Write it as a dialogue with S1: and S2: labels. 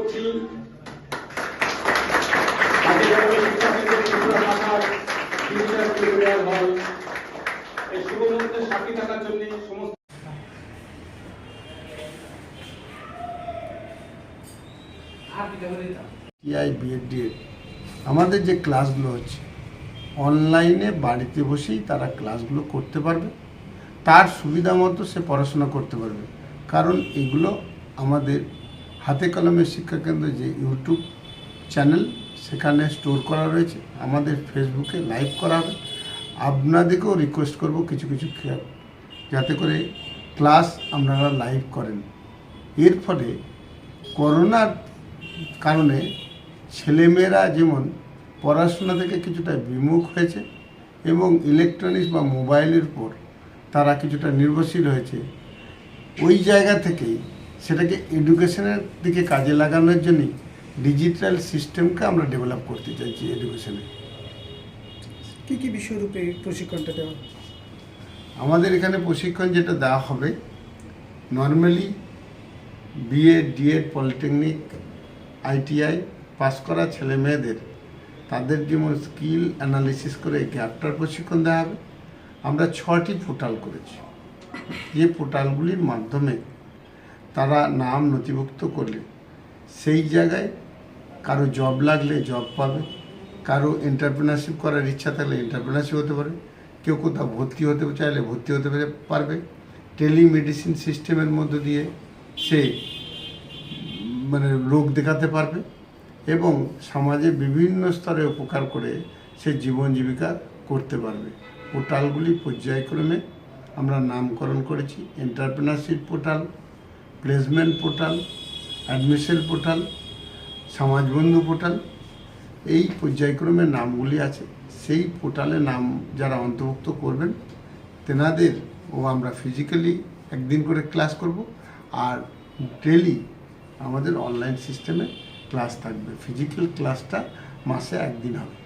S1: করছি ত্রিপুরা ভাষার future tutorial হল। এই শুভ মুহূর্তে সাক্ষী থাকার জন্য সমস্ত
S2: টিআই বিএডডি আমাদের যে ক্লাসগুলো হচ্ছে অনলাইনে বাড়িতে বসেই তারা ক্লাসগুলো করতে পারবে, তার সুবিধা মতো সে পড়াশোনা করতে পারবে। কারণ এগুলো আমাদের হাতে কলমের শিক্ষাকেন্দ্র যে ইউটিউব চ্যানেল সেখানে স্টোর করা রয়েছে, আমাদের ফেসবুকে লাইভ করা হবে। আপনাদেরকেও রিকোয়েস্ট করব কিছু কিছু যাতে করে ক্লাস আপনারা লাইভ করেন। এর ফলে করোনার কারণে ছেলেমেয়েরা যেমন পড়াশোনা থেকে কিছুটা বিমুখ হয়েছে এবং ইলেকট্রনিক্স বা মোবাইলের উপর তারা কিছুটা নির্ভরশীল হয়েছে, ওই জায়গা থেকেই সেটাকে এডুকেশনের দিকে কাজে লাগানোর জন্যই ডিজিটাল সিস্টেমকে আমরা ডেভেলপ করতে চাইছি। এডুকেশনে
S3: কী কী বিষয়রূপে প্রশিক্ষণটা দেওয়া?
S2: আমাদের এখানে প্রশিক্ষণ যেটা দেওয়া হবে, normally B Ed, D Ed, polytechnic, ITI pass করা ছেলে মেয়েদের তাদের যেমন স্কিল অ্যানালিসিস করে গ্যাপটার প্রশিক্ষণ দেওয়া হবে। আমরা 6টি পোর্টাল করেছি, যে পোর্টালগুলির মাধ্যমে তারা নাম নথিভুক্ত করলে সেই জায়গায় কারো জব লাগলে জব পাবে, কারো এন্টারপ্রেনারশিপ করার ইচ্ছা থাকলে এন্টারপ্রেনারশিপ হতে পারে, কেউ কোথাও ভর্তি হতে চাইলে ভর্তি হতে পারবে। টেলিমেডিসিন সিস্টেমের মধ্য দিয়ে সে রোগ দেখাতে পারবে এবং সমাজে বিভিন্ন স্তরে উপকার করে সে জীবন জীবিকা করতে পারবে। পোর্টালগুলি পর্যায়ক্রমে আমরা নামকরণ করেছি: entrepreneurship portal, placement portal, admission portal, Samajbandhu portal. এই পর্যায়ক্রমে নামগুলি আছে। সেই পোর্টালে নাম যারা অন্তর্ভুক্ত করবেন তেনাদের আমরা ফিজিক্যালি একদিন করে ক্লাস করব, আর ডেলি আমাদের অনলাইন সিস্টেমে ক্লাস থাকবে। ফিজিক্যাল ক্লাসটা মাসে একদিন হবে।